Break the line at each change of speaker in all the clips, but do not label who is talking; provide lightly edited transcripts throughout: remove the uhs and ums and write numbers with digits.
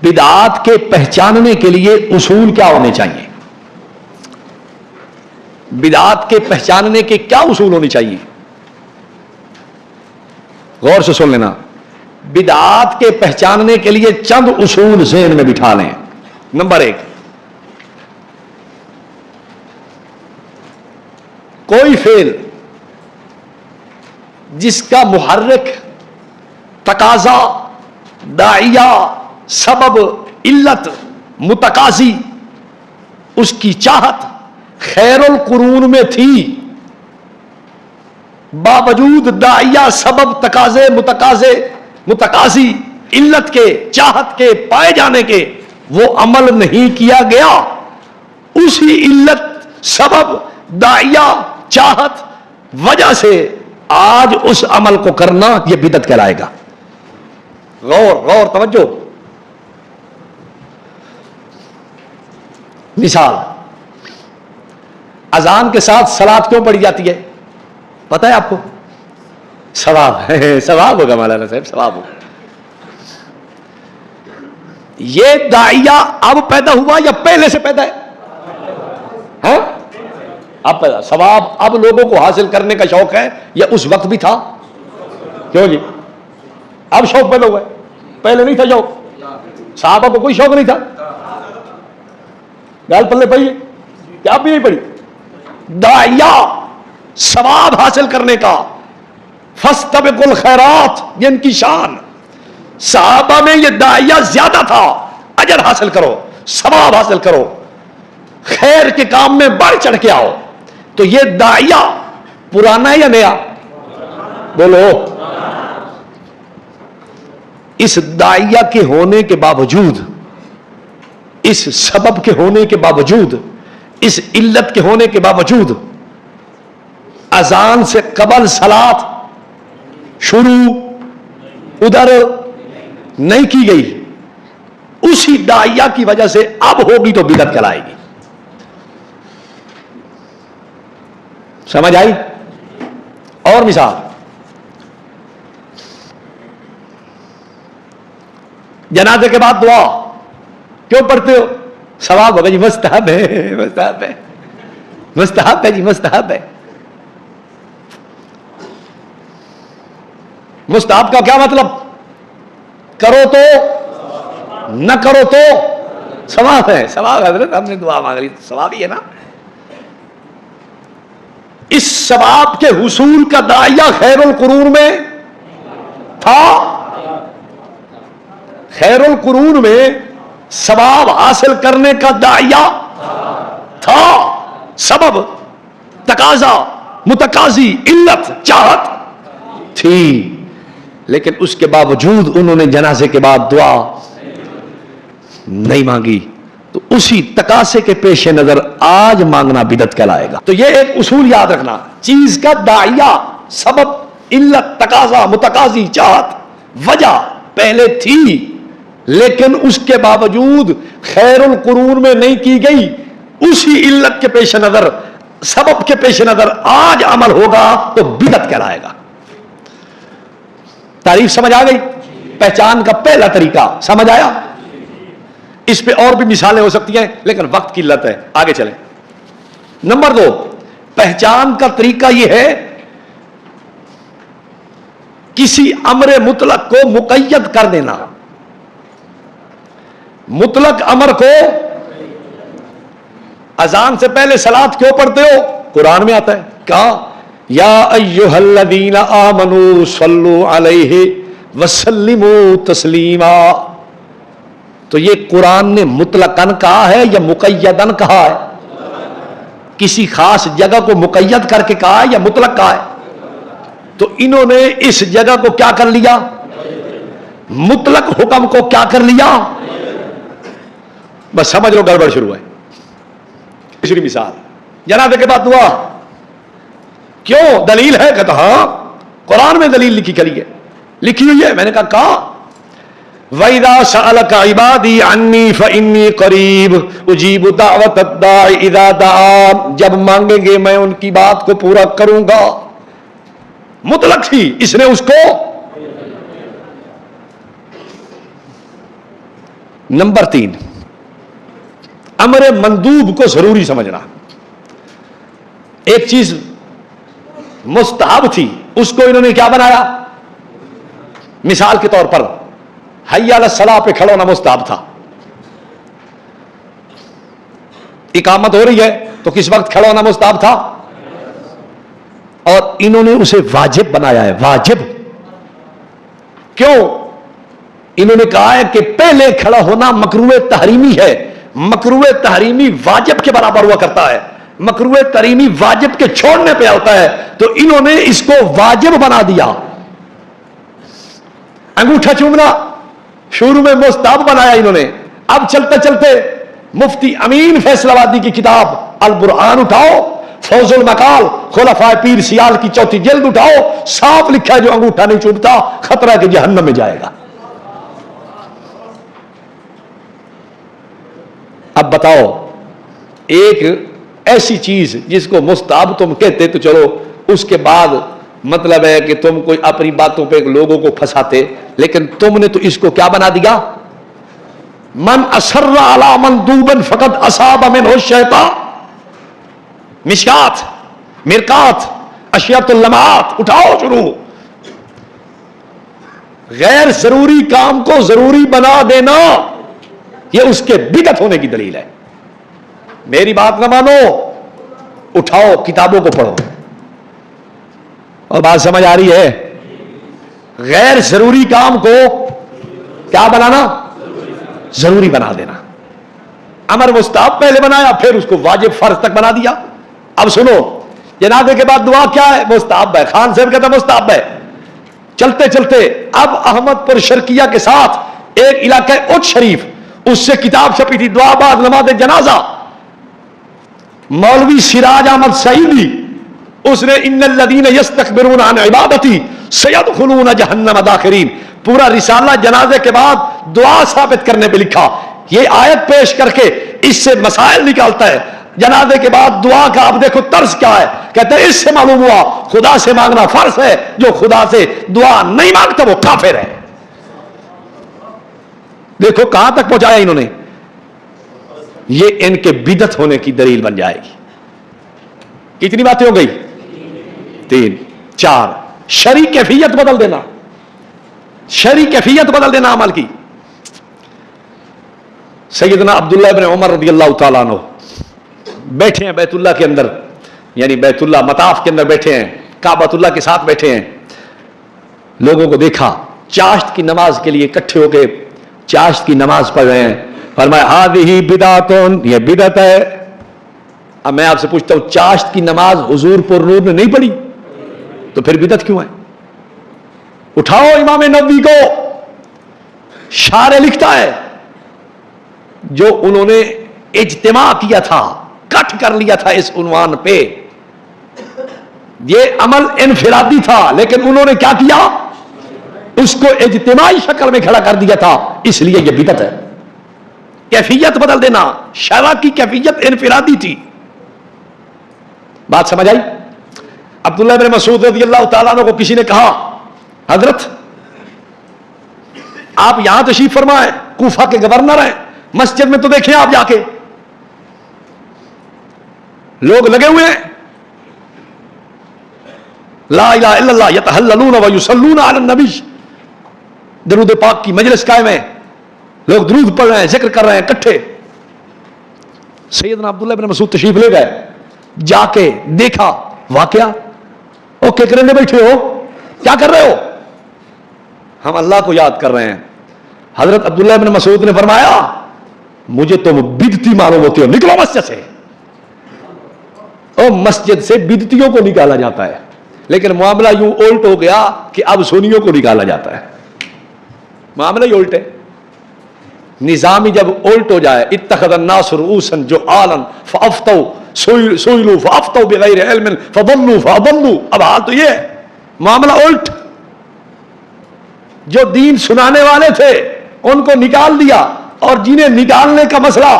بدعات کے پہچاننے کے لیے اصول کیا ہونے چاہیے؟ بدعات کے پہچاننے کے کیا اصول ہونے چاہیے؟ غور سے سن لینا. بدعات کے پہچاننے کے لیے چند اصول ذہن میں بٹھا لیں. نمبر 1، کوئی فعل جس کا محرک، تقاضا، داعیہ، سبب، علت، متقاضی، اس کی چاہت خیر القرون میں تھی، باوجود داعیہ، سبب، تقاضے، متقاضی، علت کے، چاہت کے پائے جانے کے وہ عمل نہیں کیا گیا، اسی علت، سبب، داعیہ، چاہت، وجہ سے آج اس عمل کو کرنا یہ بدعت کہلائے گا. غور توجہ. مثال، اذان کے ساتھ صلاۃ کیوں پڑھی جاتی ہے؟ پتہ ہے آپ کو؟ ثواب ہے. ثواب ہوگا مولانا صاحب، ثواب ہوگا. یہ داعیہ اب پیدا ہوا یا پہلے سے پیدا ہے؟ ہاں، اب پیدا. ثواب اب لوگوں کو حاصل کرنے کا شوق ہے یا اس وقت بھی تھا؟ کیوں جی؟ اب شوق پیدا ہوا ہے، پہلے نہیں تھا شوق. صحابہ کو کوئی شوق نہیں تھا. گال پلے پڑھیے کہ آپ بھی نہیں پڑھی. داعیہ ثواب حاصل کرنے کا، فاستبقوا الخیرات، یہ ان کی شان. صحابہ میں یہ داعیہ زیادہ تھا، اجر حاصل کرو، ثواب حاصل کرو، خیر کے کام میں بڑھ چڑھ کے آؤ. تو یہ داعیہ پرانا ہے یا نیا؟ بولو. اس داعیہ کے ہونے کے باوجود، اس سبب کے ہونے کے باوجود، اس علت کے ہونے کے باوجود اذان سے قبل صلاۃ شروع ادھر نہیں کی گئی. اسی داعیہ کی وجہ سے اب ہوگی تو بدعت کہلائے گی. سمجھ آئی؟ اور مثال، جنازے کے بعد دعا کیوں پڑھتے ہو؟ ثواب ہوگا جی. مستحب ہے، مستحب ہے، مستحب ہے جی، مستحب ہے. مستحب کا کیا مطلب؟ کرو تو، نہ کرو تو ثواب ہے. ثواب ہے حضرت، ہم نے دعا مانگ لی، ثواب ہی ہے نا. اس ثواب کے حصول کا داعیہ خیر القرون میں تھا. خیر القرون میں ثواب حاصل کرنے کا داعیہ تھا، سبب، تقاضا، متقاضی، علت، چاہت تھی. لیکن اس کے باوجود انہوں نے جنازے کے بعد دعا نہیں مانگی. تو اسی تقاضے کے پیش نظر آج مانگنا بدعت کہلائے گا. تو یہ ایک اصول یاد رکھنا، چیز کا داعیہ، سبب، علت، تقاضا، متقاضی، چاہت، وجہ پہلے تھی، لیکن اس کے باوجود خیر القرون میں نہیں کی گئی. اسی علت کے پیش نظر، سبب کے پیش نظر آج عمل ہوگا تو بدعت کہلائے گا. تعریف سمجھ آ گئی؟ پہچان کا پہلا طریقہ سمجھ آیا؟ اس پہ اور بھی مثالیں ہو سکتی ہیں لیکن وقت کی قلت ہے، آگے چلیں. نمبر 2، پہچان کا طریقہ یہ ہے کسی امر مطلق کو مقید کر دینا. مطلق امر کو، اذان سے پہلے صلاۃ کیوں پڑھتے ہو؟ قرآن میں آتا ہے. کہا یا ایھا الذین آمنوا صلوا علیہ وسلموا تسلیما. تو یہ قرآن نے مطلقاً کہا ہے یا مقیداً کہا ہے؟ کسی خاص جگہ کو مقید کر کے کہا ہے یا مطلق کہا ہے؟ تو انہوں نے اس جگہ کو کیا کر لیا؟ مطلق حکم کو کیا کر لیا؟ بس سمجھ لو گڑبڑ شروع ہے. تیسری مثال، جنازے کے بعد دعا کیوں؟ دلیل ہے؟ کہتا ہاں قرآن میں دلیل لکھی ہوئی ہے. میں نے کہا وَإِذَا سَأَلَكَ عِبَادِي عَنِّي فَإِنِّي قَرِيبٌ أُجِيبُ دَعْوَةَ الدَّاعِ إِذَا دَعَانِ. جب مانگیں گے میں ان کی بات کو پورا کروں گا. مطلق تھی، اس نے اس کو نمبر 3، امر مندوب کو ضروری سمجھنا. ایک چیز مستحب تھی، اس کو انہوں نے کیا بنایا؟ مثال کے طور پر حی علی الصلاۃ پہ کھڑا ہونا مستحب تھا. اقامت ہو رہی ہے تو کس وقت کھڑا ہونا مستحب تھا؟ اور انہوں نے اسے واجب بنایا ہے. واجب کیوں؟ انہوں نے کہا ہے کہ پہلے کھڑا ہونا مکروہ تحریمی ہے، مکروہ تحریمی واجب کے برابر ہوا کرتا ہے، مکروہ تحریمی واجب کے چھوڑنے پہ ہوتا ہے، تو انہوں نے اس کو واجب بنا دیا. انگوٹھا چومنا شروع میں مستحب بنایا انہوں نے، اب چلتے چلتے مفتی امین فیصل آبادی کی کتاب البرہان اٹھاؤ، فوز المقال خلفائے پیر سیال کی 4 جلد اٹھاؤ، صاف لکھا ہے جو انگوٹھا نہیں چومتا خطرہ کہ جہنم میں جائے گا. اب بتاؤ، ایک ایسی چیز جس کو مستحب تم کہتے تو چلو، اس کے بعد مطلب ہے کہ تم کوئی اپنی باتوں پہ لوگوں کو پھنساتے، لیکن تم نے تو اس کو کیا بنا دیا؟ من اصر علی مندوبا فقد اصاب منہ الشیطان. مشکات، مرکات، اشیاء اللمعات اٹھاؤ شروع. غیر ضروری کام کو ضروری بنا دینا یہ اس کے بدعت ہونے کی دلیل ہے. میری بات نہ مانو، اٹھاؤ کتابوں کو پڑھو. اور بات سمجھ آ رہی ہے؟ غیر ضروری کام کو کیا بنانا؟ ضروری بنا دینا. امر مستحب پہلے بنایا، پھر اس کو واجب فرض تک بنا دیا. اب سنو، جنازے کے بعد دعا کیا ہے؟ مستحب ہے. خان صاحب کہتا ہے مستحب ہے. چلتے چلتے اب احمد پر شرکیہ کے ساتھ ایک علاقہ اچ شریف، اس سے کتاب چھپی تھی دعا بعد نماز جنازہ. مولوی سراج احمد سعیدی، اس نے ان الذین یستکبرون عن عبادتی سیدخلون جہنم داخرین، پورا رسالہ جنازے کے بعد دعا ثابت کرنے پہ لکھا. یہ آیت پیش کر کے اس سے مسائل نکالتا ہے. جنازے کے بعد دعا کا اب دیکھو طرز کیا ہے. کہتے ہیں اس سے معلوم ہوا خدا سے مانگنا فرض ہے، جو خدا سے دعا نہیں مانگتا وہ کافر ہے. دیکھو کہاں تک پہنچایا انہوں نے. یہ ان کے بدعت ہونے کی دلیل بن جائے گی. کتنی باتیں ہو گئی؟ 3. 4 شرعی کیفیت بدل دینا. شرعی کیفیت بدل دینا عمل کی. سیدنا عبداللہ ابن عمر رضی اللہ تعالیٰ عنہ بیٹھے ہیں بیت اللہ کے اندر، یعنی بیت اللہ مطاف کے اندر بیٹھے ہیں، کعبۃ اللہ کے ساتھ بیٹھے ہیں. لوگوں کو دیکھا چاشت کی نماز کے لیے اکٹھے ہو کے چاشت کی نماز پڑھ رہے ہیں. فرمایا ہذہ بدعۃ، یہ بدعت ہے. اب میں آپ سے پوچھتا ہوں، چاشت کی نماز حضور پر نور نے نہیں پڑھی تو پھر بدعت کیوں ہے؟ اٹھاؤ امام نووی کو. شارح لکھتا ہے جو انہوں نے اجتماع کیا تھا، کٹ کر لیا تھا اس عنوان پہ، یہ عمل انفرادی تھا لیکن انہوں نے کیا کیا؟ اس کو اجتماعی شکل میں کھڑا کر دیا تھا، اس لیے یہ بدعت ہے. کیفیت بدل دینا. شرع کی کیفیت انفرادی تھی. بات سمجھ آئی؟ عبداللہ بن مسعود رضی اللہ تعالیٰ عنہ کو کسی نے کہا حضرت آپ یہاں تشریف فرمائیں، کوفہ کے گورنر ہیں، مسجد میں تو دیکھیں آپ جا کے لوگ لگے ہوئے ہیں لا الہ الا اللہ یتہللون ویصلون علی النبی، درود پاک کی مجلس قائم ہے، لوگ درود پڑھ رہے ہیں، ذکر کر رہے ہیں اکٹھے. سیدنا عبداللہ بن مسعود تشریف لے گئے، جا کے دیکھا واقعہ. او کیا کرنے بیٹھے ہو؟ کیا کر رہے ہو؟ ہم اللہ کو یاد کر رہے ہیں. حضرت عبداللہ بن مسعود نے فرمایا مجھے تم بدعتی معلوم ہوتے ہو، نکلو مسجد سے. اور مسجد سے بدعتیوں کو نکالا جاتا ہے، لیکن معاملہ یوں الٹ ہو گیا کہ اب سنیوں کو نکالا جاتا ہے. معاملہ ہی الٹ ہے. نظام ہی جب الٹ ہو جائے، اتخذ الناس رؤوسا جہالا فافتوا سئلوا فافتوا بغیر علم فضلوا فاضلوا. اب حال تو یہ ہے، معاملہ الٹ. جو دین سنانے والے تھے ان کو نکال دیا، اور جنہیں نکالنے کا مسئلہ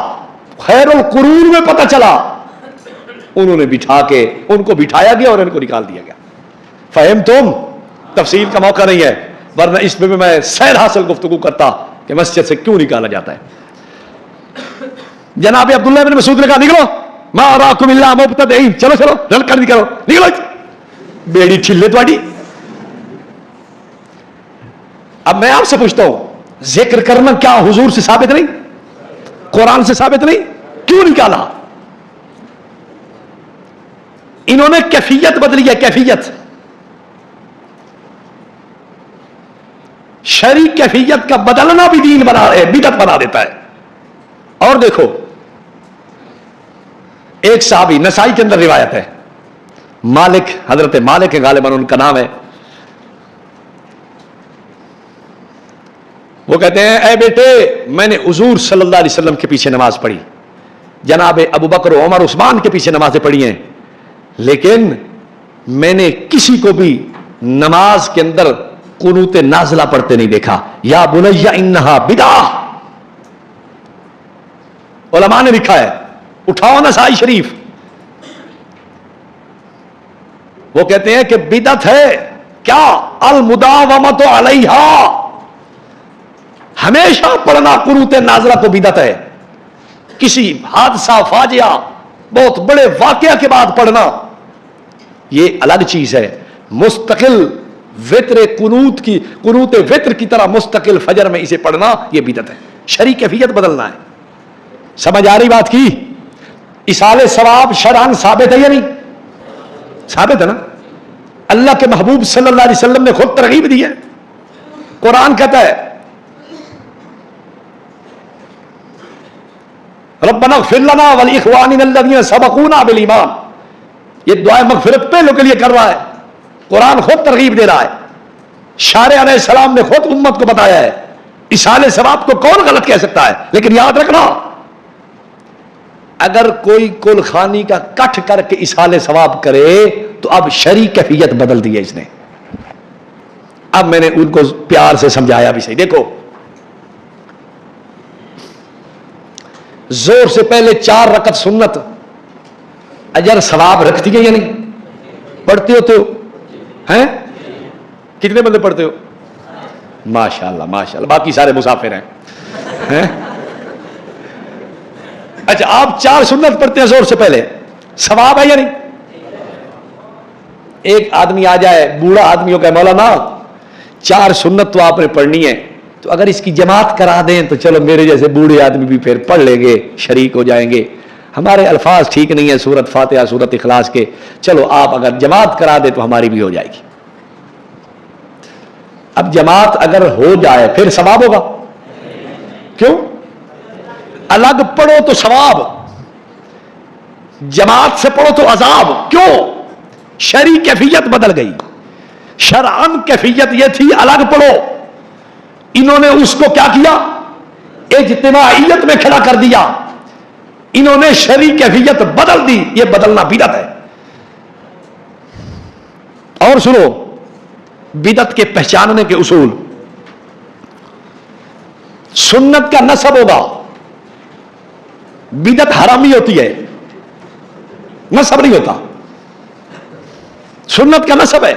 خیر القرون میں پتہ چلا انہوں نے بٹھا کے ان کو بٹھایا گیا اور ان کو نکال دیا گیا. فہم تم؟ تفصیل کا موقع نہیں ہے، ورنہ اس پہ میں سیر حاصل گفتگو کرتا کہ مسجد سے کیوں نکالا جاتا ہے. جناب عبداللہ بن مسعود نے کہا نکلو ما اراکم الا مبتدئین، چلو چلو رل کر نکلو نکلو بیڑی ٹھلے تواڈی. اب میں آپ سے پوچھتا ہوں ذکر کرنا کیا حضور سے ثابت نہیں؟ قرآن سے ثابت نہیں؟ کیوں نکالا؟ انہوں نے کیفیت بدلی ہے، کیفیت. شرعی کیفیت کا بدلنا بھی دین بنا ہے، بدعت بنا دیتا ہے. اور دیکھو ایک صحابی، نسائی کے اندر روایت ہے، مالک، حضرت مالک ہے غالباً ان کا نام ہے. وہ کہتے ہیں اے بیٹے میں نے حضور صلی اللہ علیہ وسلم کے پیچھے نماز پڑھی، جناب ابو بکر عمر عثمان کے پیچھے نمازیں پڑھی ہیں، لیکن میں نے کسی کو بھی نماز کے اندر قنوت نازلہ پڑھتے نہیں دیکھا. یا بنی انہا بدعہ، علماء نے لکھا ہے، اٹھاؤ نسائی شریف. وہ کہتے ہیں کہ بدعت ہے کیا؟ المداومۃ علیہا، ہمیشہ پڑھنا قنوت نازلہ کو بدعت ہے. کسی حادثہ فاجعہ بہت بڑے واقعہ کے بعد پڑھنا یہ الگ چیز ہے. مستقل وتر قنوت کی، قنوت وتر کی طرح مستقل فجر میں اسے پڑھنا یہ بدعت ہے. شرعی کیفیت بدلنا ہے. سمجھ آ رہی بات کی؟ اصال ثواب شرعاً ثابت ہے یا نہیں؟ ثابت ہے نا. اللہ کے محبوب صلی اللہ علیہ وسلم نے خود ترغیب دی ہے. قرآن کہتا ہے ربنا اغفر لنا ولاخواننا الذین سبقونا بالایمان. یہ دعائے مغفرت پہلوں کے لیے کر رہا ہے. قرآن خود ترغیب دے رہا ہے. شارع علیہ السلام نے خود امت کو بتایا ہے. اصال ثواب کو کون غلط کہہ سکتا ہے؟ لیکن یاد رکھنا اگر کوئی کل خانی کا کٹ کر کے اصال ثواب کرے تو اب شرعی کیفیت بدل دی ہے اس نے. اب میں نے ان کو پیار سے سمجھایا بھی صحیح. دیکھو زور سے پہلے 4 رکعت سنت اجر ثواب رکھتی ہے یا نہیں؟ پڑھتے ہوتے ہو ہیں؟ کتنے بندے پڑھتے ہو؟ ماشاءاللہ ماشاءاللہ. باقی سارے مسافر ہیں. اچھا آپ 4 سنت پڑھتے ہیں زور سے پہلے، ثواب ہے یا نہیں؟ ایک آدمی آ جائے بوڑھا آدمی ہو کہ مولانا 4 سنت تو آپ نے پڑھنی ہے، تو اگر اس کی جماعت کرا دیں تو چلو میرے جیسے بوڑھے آدمی بھی پھر پڑھ لیں گے، شریک ہو جائیں گے. ہمارے الفاظ ٹھیک نہیں ہے سورت فاتحہ سورت اخلاص کے، چلو آپ اگر جماعت کرا دیں تو ہماری بھی ہو جائے گی. اب جماعت اگر ہو جائے پھر ثواب ہوگا؟ کیوں؟ الگ پڑھو تو ثواب، جماعت سے پڑھو تو عذاب. کیوں؟ شرعی کیفیت بدل گئی. شرعاً کیفیت یہ تھی الگ پڑھو، انہوں نے اس کو کیا کیا؟ اجتماعیت میں کھڑا کر دیا. انہوں نے شرعی کیفیت بدل دی. یہ بدلنا بدعت ہے. اور سنو بدعت کے پہچاننے کے اصول. سنت کا نسب ہوگا، بدعت حرامی ہوتی ہے، نسب نہیں ہوتا. سنت کا نسب ہے.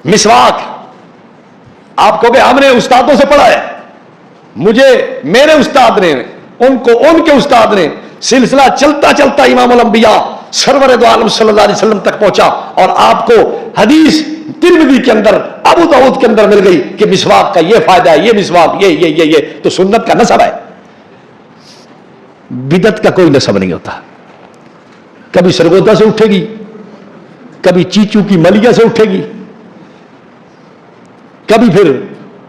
مسواک آپ کو کہ ہم نے استادوں سے پڑھا ہے، مجھے میرے استاد نے، ان کو ان کے استاد نے، سلسلہ چلتا چلتا امام الانبیاء سرور دو عالم صلی اللہ علیہ وسلم تک پہنچا اور آپ کو حدیث ترمذی کے اندر ابو داؤد کے اندر مل گئی کہ مسواک کا یہ فائدہ ہے، یہ مسواک یہ تو سنت کا نسب ہے. بدعت کا کوئی نسب نہیں ہوتا. کبھی سرگودا سے اٹھے گی، کبھی چیچو کی ملیا سے اٹھے گی، کبھی پھر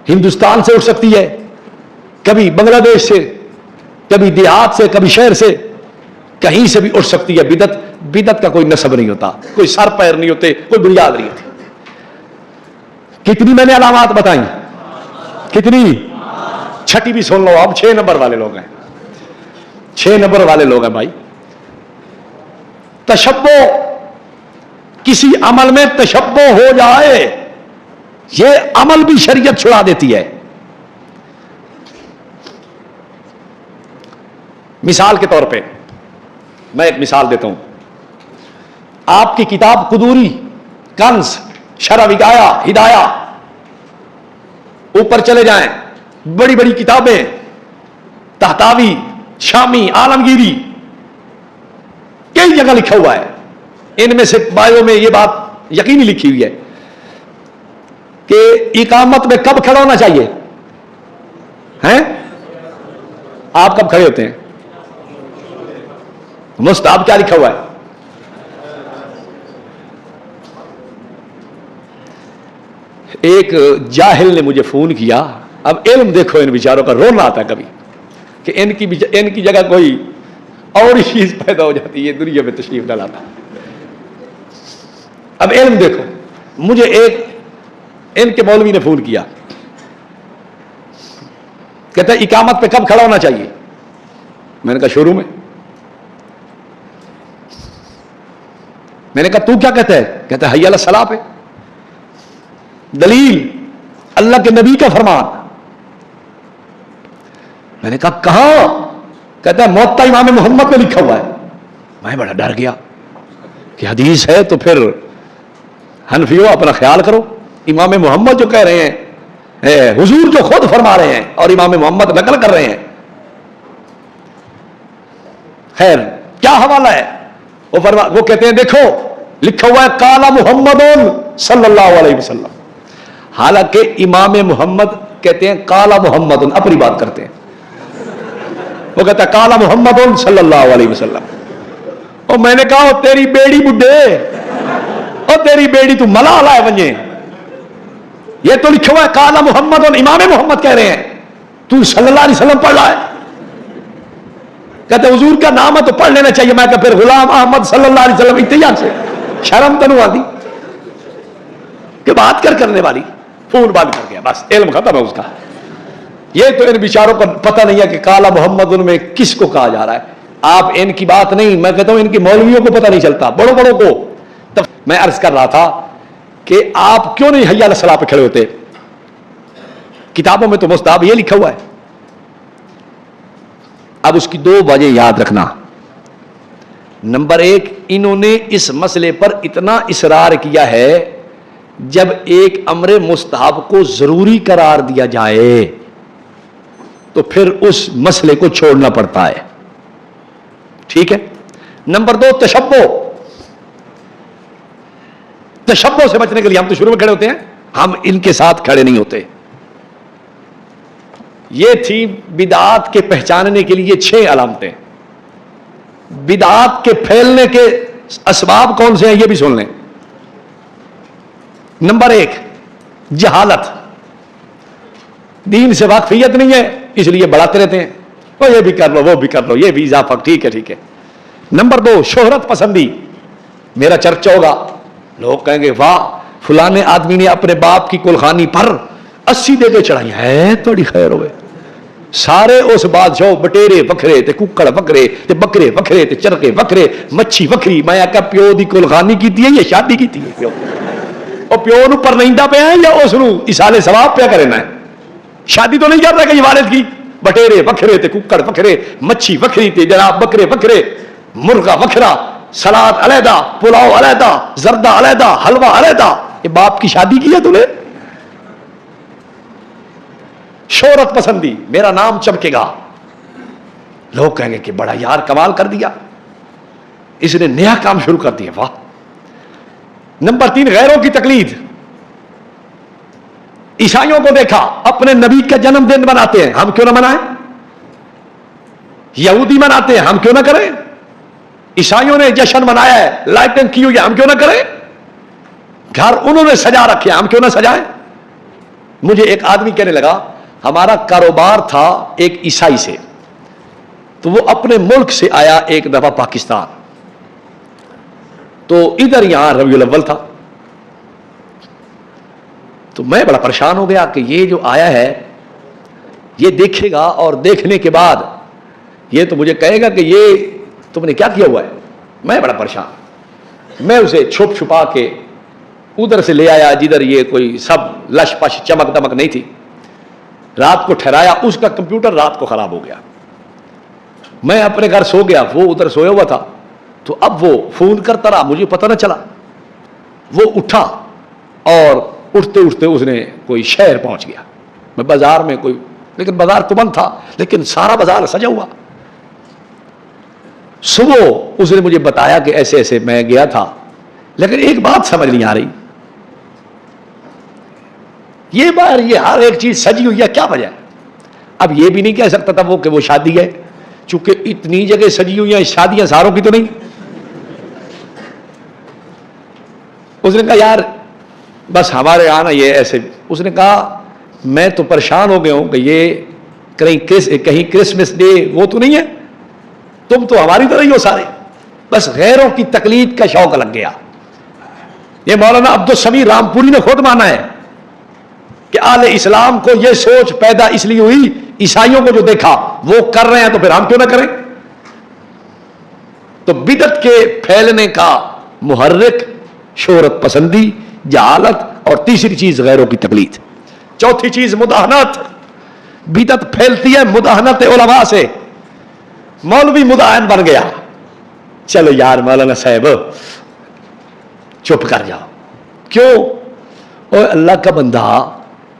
ہندوستان سے اٹھ سکتی ہے، کبھی بنگلہ دیش سے، کبھی دیہات سے، کبھی شہر سے، کہیں سے بھی اٹھ سکتی ہے. بدعت کا کوئی نسب نہیں ہوتا، کوئی سر پیر نہیں ہوتے، کوئی بنیاد نہیں ہوتی. کتنی میں نے علامات بتائیں؟ کتنی؟ 6 بھی سن لو. اب 6 نمبر والے لوگ ہیں، 6 نمبر والے لوگ ہیں بھائی. تشبہ، کسی عمل میں تشبہ ہو جائے، یہ عمل بھی شریعت چھڑا دیتی ہے. مثال کے طور پہ میں ایک مثال دیتا ہوں. آپ کی کتاب قدوری، کنز، شرح وقایا، ہدایہ، اوپر چلے جائیں، بڑی بڑی کتابیں، تحتاوی، شامی، عالمگیری، کئی جگہ لکھا ہوا ہے. ان میں سے بایو میں یہ بات یقینی لکھی ہوئی ہے کہ اقامت میں کب کھڑا ہونا چاہیے. ہیں آپ کب کھڑے ہوتے ہیں؟ مستحب کیا لکھا ہوا ہے؟ ایک جاہل نے مجھے فون کیا. اب علم دیکھو ان بیچاروں کا، رونا آتا ہے کبھی کہ ان کی جگہ کوئی اور ہی چیز پیدا ہو جاتی ہے، دنیا میں تشریف ڈالاتا. اب علم دیکھو، مجھے ایک ان کے مولوی نے فون کیا، کہتا ہے اقامت پہ کب کھڑا ہونا چاہیے؟ میں نے کہا شروع میں. میں نے کہا تو کیا کہتا ہے؟ کہتا ہے حی علی الصلاۃ پہ. دلیل اللہ کے نبی کا فرمان. میں نے کہا کہاں؟ کہتا ہے موطا امام محمد میں لکھا ہوا ہے. میں بڑا ڈر گیا کہ حدیث ہے تو پھر حنفیوں اپنا خیال کرو. امام محمد جو کہہ رہے ہیں، حضور جو خود فرما رہے ہیں اور امام محمد نقل کر رہے ہیں. خیر کیا حوالہ ہے؟ وہ کہتے ہیں دیکھو لکھا ہوا ہے قال محمد صلی اللہ علیہ وسلم. حالانکہ امام محمد کہتے ہیں قال محمد، اپنی بات کرتے ہیں. وہ کہتا ہے قال محمد صلی اللہ علیہ وسلم. اور میں نے کہا تیری بیڑی بڈھے، اور تیری بیڑی تو ملا لائے ونجے. یہ تو لکھا ہوا ہے قال محمد، امام محمد کہہ رہے ہیں، تو صلی اللہ علیہ وسلم پڑھ رہا ہے. کہتے حضور کا نام ہے تو پڑھ لینا چاہیے. میں کہ پھر غلام احمد صلی اللہ علیہ وسلم اتیان سے شرم تنو آدھی کہ بات کرنے والی. فون بند کر گیا، بس علم ختم ہے اس کا. یہ تو ان بیچاروں کو پتہ نہیں ہے کہ قال محمد ان میں کس کو کہا جا رہا ہے. آپ ان کی بات نہیں، میں کہتا ہوں ان کی مولویوں کو پتہ نہیں چلتا، بڑوں بڑوں کو. تب میں عرض کر رہا تھا کہ آپ کیوں نہیں حی علی الصلاۃ پہ کھڑے ہوتے؟ کتابوں میں تو مستحب یہ لکھا ہوا ہے. اب اس کی دو وجہ یاد رکھنا. نمبر ایک، انہوں نے اس مسئلے پر اتنا اصرار کیا ہے جب ایک امر مستحب کو ضروری قرار دیا جائے تو پھر اس مسئلے کو چھوڑنا پڑتا ہے. ٹھیک ہے. نمبر دو، تشبہ سے بچنے کے لیے ہم تو شروع میں کھڑے ہوتے ہیں، ہم ان کے ساتھ کھڑے نہیں ہوتے. یہ تھی بدعات کے پہچاننے کے لیے 6 علامتیں. بدعات کے پھیلنے کے اسباب کون سے ہیں یہ بھی سن لیں. نمبر 1، جہالت. دین سے واقفیت نہیں ہے اس لیے بڑھاتے رہتے ہیں، وہ یہ بھی کر لو وہ بھی کر لو، یہ بھی اضافہ، ٹھیک ہے. نمبر 2، شہرت پسندی. میرا چرچا ہوگا، لوگ کہیں گے واہ فلانے آدمی نے اپنے باپ کی کلخانی پر 80 دے کے چڑھائی ہے، تھوڑی خیر ہوئے. سارے اس بادشاہ بٹیرے وکھرے تے ککڑ وکھرے تے بکرے وکھرے تے چرکے وکھرے، مچھی وکھری. میں آکا پیو دی کلخانی کیتی ہے یا شادی کیتی ہے؟ پیو اور پیو نو پرنیندہ پہ ہیں یا اس نو ایصال ثواب پہ کرنا ہے؟ شادی تو نہیں کر رہا کہ یہ والد کی. بٹیرے وکھرے تے ککڑ وکھرے، مچھی وکھری تے جناب بکرے وکھرے، مرغا وکھرا، سلاد علیحدہ، پلاؤ علیحدہ، زردہ علیحدہ، حلوہ علیحدہ. یہ باپ کی شادی کی ہے تو نے؟ شہرت پسندی، میرا نام چمکے گا، لوگ کہیں گے کہ بڑا یار کمال کر دیا، اس نے نیا کام شروع کر دیا، واہ. نمبر 3، غیروں کی تقلید. عیسائیوں کو دیکھا اپنے نبی کا جنم دن مناتے ہیں، ہم کیوں نہ منائیں؟ یہودی مناتے ہیں، ہم کیوں نہ کریں؟ عیسائیوں نے جشن منایا ہے، لائٹنگ کی ہوئی ہے، ہم کیوں نہ کریں؟ گھر انہوں نے سجا رکھے ہیں، ہم کیوں نہ سجائیں؟ مجھے ایک آدمی کہنے لگا ہمارا کاروبار تھا ایک عیسائی سے، تو وہ اپنے ملک سے آیا ایک دفعہ پاکستان، تو ادھر یہاں ربیع الاول تھا، تو میں بڑا پریشان ہو گیا کہ یہ جو آیا ہے یہ دیکھے گا اور دیکھنے کے بعد یہ تو مجھے کہے گا کہ یہ تم نے کیا کیا ہوا ہے. میں بڑا پریشان. میں اسے چھپ چھپا کے ادھر سے لے آیا جدھر یہ کوئی سب لش پش چمک دمک نہیں تھی. رات کو ٹھہرایا، اس کا کمپیوٹر رات کو خراب ہو گیا. میں اپنے گھر سو گیا، وہ ادھر سویا ہوا تھا، تو اب وہ فون کرتا رہا، مجھے پتہ نہ چلا. وہ اٹھا اور اٹھتے اٹھتے اس نے کوئی شہر پہنچ گیا. میں بازار میں کوئی، لیکن بازار تو بند تھا، لیکن سارا بازار سجا ہوا. صبح اس نے مجھے بتایا کہ ایسے ایسے میں گیا تھا، لیکن ایک بات سمجھ نہیں آ رہی، یہ بار یہ ہر ایک چیز سجی ہوئی ہے، کیا وجہ ہے؟ اب یہ بھی نہیں کہہ سکتا تھا وہ کہ وہ شادی ہے، چونکہ اتنی جگہ سجی ہوئی ہیں، شادیاں ساروں کی تو نہیں. اس نے کہا یار بس ہمارے آنا یہ ایسے. اس نے کہا میں تو پریشان ہو گیا ہوں کہ یہ کہیں کرسمس ڈے وہ تو نہیں ہے، تم تو ہماری طرح ہی ہو سارے، بس غیروں کی تقلید کا شوق لگ گیا. یہ مولانا عبدالسمیع رامپوری نے خود مانا ہے کہ اہل اسلام کو یہ سوچ پیدا اس لیے ہوئی، عیسائیوں کو جو دیکھا وہ کر رہے ہیں تو پھر ہم کیوں نہ کریں. تو بدعت کے پھیلنے کا محرک شہرت پسندی، جہالت، اور تیسری چیز غیروں کی تقلید، چوتھی چیز مداہنت. بدعت پھیلتی ہے مداہنت علماء سے. مولوی مداہن بن گیا، چلو یار مولانا صاحب چپ کر جاؤ. کیوں؟ اور اللہ کا بندہ،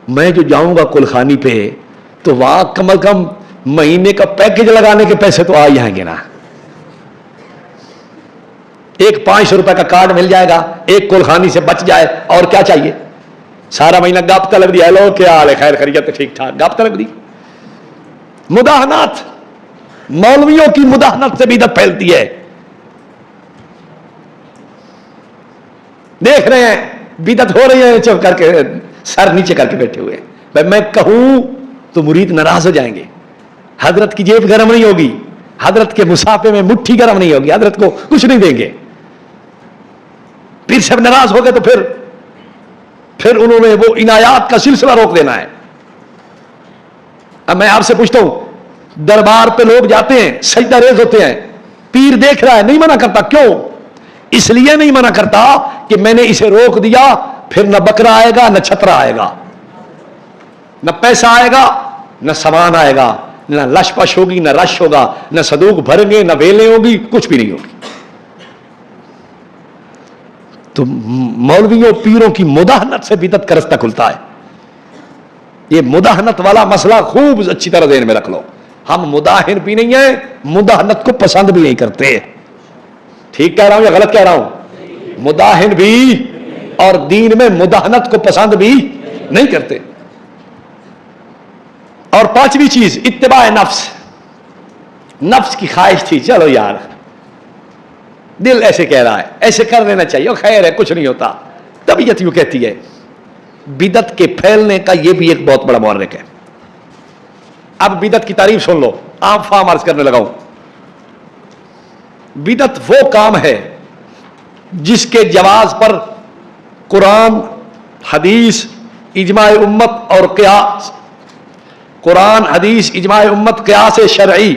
میں جو جاؤں گا کلخانی پہ تو وہاں کم از کم مہینے کا پیکج لگانے کے پیسے تو آ ہی آئیں گے نا. ایک 500 روپے کا کارڈ مل جائے گا، ایک کلخانی سے بچ جائے، اور کیا چاہیے؟ سارا مہینہ گاپتا لگ دی، ہیلو کیا حال ہے، خیر خیریت ٹھیک ٹھاک، گاپتا لگ دی. مداحنت، مولویوں کی مداحنت سے بدعت پھیلتی ہے. دیکھ رہے ہیں بدعت ہو رہی ہے، چپ کر کے سر نیچے کر کے بیٹھے ہوئے. بھائی میں کہوں تو مرید ناراض ہو جائیں گے، حضرت کی جیب گرم نہیں ہوگی، حضرت کے مسافے میں مٹھی گرم نہیں ہوگی، حضرت کو کچھ نہیں دیں گے. پھر سب ناراض ہو گئے تو پھر انہوں نے وہ عنایات کا سلسلہ روک دینا ہے. اب میں آپ سے پوچھتا ہوں، دربار پہ لوگ جاتے ہیں، سجدہ ریز ہوتے ہیں، پیر دیکھ رہا ہے، نہیں منع کرتا. کیوں؟ اس لیے نہیں منع کرتا کہ میں نے اسے روک دیا، پھر نہ بکرا آئے گا، نہ چھترا آئے گا، نہ پیسہ آئے گا، نہ سامان آئے گا، نہ لش پش ہوگی، نہ رش ہوگا، نہ صندوق بھریں گے، نہ ویلیں ہوگی، کچھ بھی نہیں ہوگی. تو مولویوں پیروں کی مداحنت سے بدعت کا رستہ کھلتا ہے. یہ مداحنت والا مسئلہ خوب اچھی طرح ذہن میں رکھ لو. ہم مداحن بھی نہیں ہیں، مداحنت کو پسند بھی نہیں کرتے. ٹھیک کہہ رہا ہوں یا غلط کہہ رہا ہوں؟ مداحن بھی اور دین میں مداحنت کو پسند بھی نہیں کرتے. اور پانچویں چیز اتباع نفس. نفس کی خواہش تھی، چلو یار دل ایسے کہہ رہا ہے، ایسے کر لینا چاہیے، خیر ہے کچھ نہیں ہوتا، طبیعت یوں کہتی ہے. بدعت کے پھیلنے کا یہ بھی ایک بہت بڑا محرک ہے. اب بدعت کی تعریف سن لو، عام فام عرض کرنے لگا ہوں. بدعت وہ کام ہے جس کے جواز پر قرآن، حدیث، اجماع امت اور قیاس، قرآن، حدیث، اجماع امت، قیاس شرعی،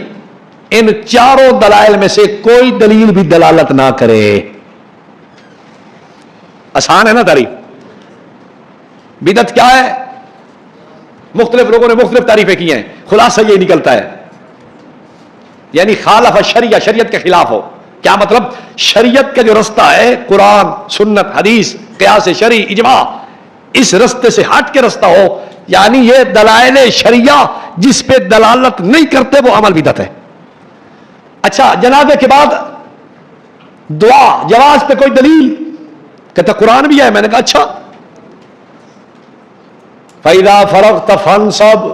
ان چاروں دلائل میں سے کوئی دلیل بھی دلالت نہ کرے. آسان ہے نا تعریف؟ بدعت کیا ہے؟ مختلف لوگوں نے مختلف تعریفیں کی ہیں، خلاصہ یہ نکلتا ہے یعنی خالف الشریعہ، شریعت کے خلاف ہو. کیا مطلب؟ شریعت کا جو رستہ ہے، قرآن، سنت، حدیث، قیاس شرعی، اجماع، اس رستے سے ہٹ کے رستہ ہو، یعنی یہ دلائل شریعہ جس پہ دلالت نہیں کرتے وہ عمل بدعت ہے. اچھا، جنازے کے بعد دعا جواز پہ کوئی دلیل؟ کہتا قرآن بھی ہے. میں نے کہا اچھا. فَإِذَا فَرَغْتَ فَانْصَبْ،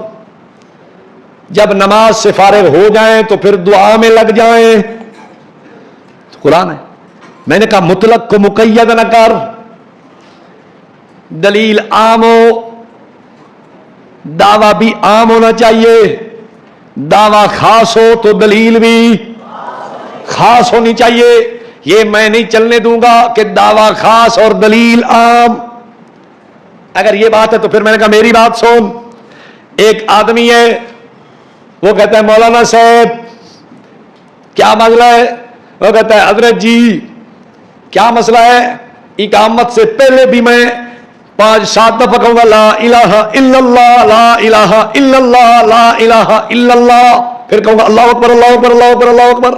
جب نماز سے فارغ ہو جائیں تو پھر دعا میں لگ جائیں، تو قرآن ہے. میں نے کہا مطلق کو مقید نہ کر، دلیل عام ہو، دعویٰ بھی عام ہونا چاہیے. دعویٰ خاص ہو تو دلیل بھی خاص ہونی چاہیے. یہ میں نہیں چلنے دوں گا کہ دعویٰ خاص اور دلیل عام. اگر یہ بات ہے تو پھر میں نے کہا میری بات سن. ایک آدمی ہے، وہ کہتا ہے مولانا صاحب کیا مسئلہ ہے؟ وہ کہتا ہے حضرت جی کیا مسئلہ ہے؟ اقامت سے پہلے بھی میں 5-7 دفعہ کہوں گا لا الہ الا اللہ، لا الہ الا اللہ، لا الہ الا اللہ، پھر کہوں گا اللہ اکبر، اللہ اکبر، اللہ اکبر، اللہ اکبر.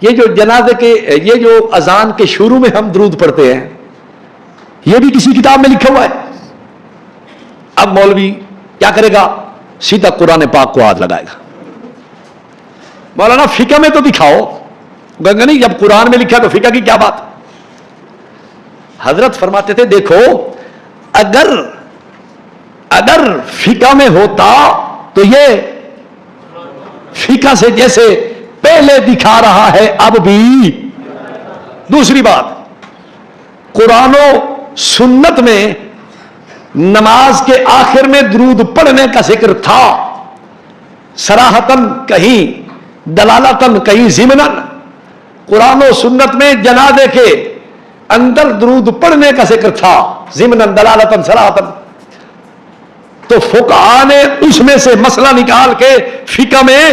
یہ جو جنازے کے یہ جو اذان کے شروع میں ہم درود پڑھتے ہیں یہ بھی کسی کتاب میں لکھا ہوا ہے. اب مولوی کیا کرے گا؟ سیدھا قرآن پاک کو ہاتھ لگائے گا. مولانا فقہ میں تو دکھاؤ. گنگا نہیں، جب قرآن میں لکھا تو فقہ کی کیا بات؟ حضرت فرماتے تھے دیکھو اگر فقہ میں ہوتا تو یہ فقہ سے جیسے پہلے دکھا رہا ہے اب بھی. دوسری بات، قرآن و سنت میں نماز کے آخر میں درود پڑھنے کا ذکر تھا، صراحتاً کہیں دلالتاً کہیں ضمناً. قرآن و سنت میں جنازے کے اندر درود پڑھنے کا ذکر تھا، ضمناً دلالتاً صراحتاً. تو فقہاء نے اس میں سے مسئلہ نکال کے فقہ میں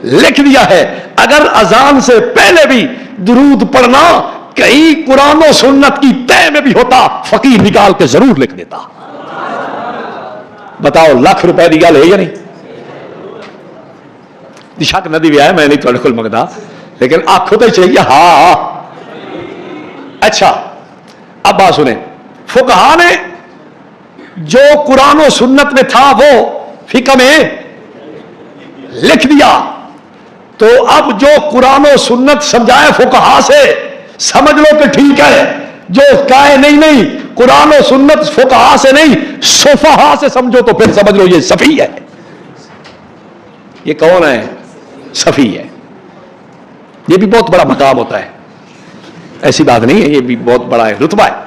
لکھ دیا ہے. اگر اذان سے پہلے بھی درود پڑھنا کہیں قرآن و سنت کی طے میں بھی ہوتا، فقیر نکال کے ضرور لکھ دیتا. بتاؤ لاکھ روپے کی گل ہے یا نہیں؟ شک ندی بھی آیا، میں نہیں تھوڑے کو منگتا، لیکن آنکھوں تو چاہیے. ہاں اچھا اب بات سنیں. فقہاء نے جو قرآن و سنت میں تھا وہ فقہ میں لکھ دیا. تو اب جو قرآن و سنت سمجھائے فقہاء سے سمجھ لو کہ ٹھیک ہے. جو کہے نہیں قرآن و سنت فقہاء سے نہیں سفہاء سے سمجھو تو پھر سمجھ لو یہ سفیہ ہے. یہ کون ہے؟ سفیہ ہے. یہ بھی بہت بڑا مقام ہوتا ہے، ایسی بات نہیں ہے، یہ بھی بہت بڑا رتبہ ہے.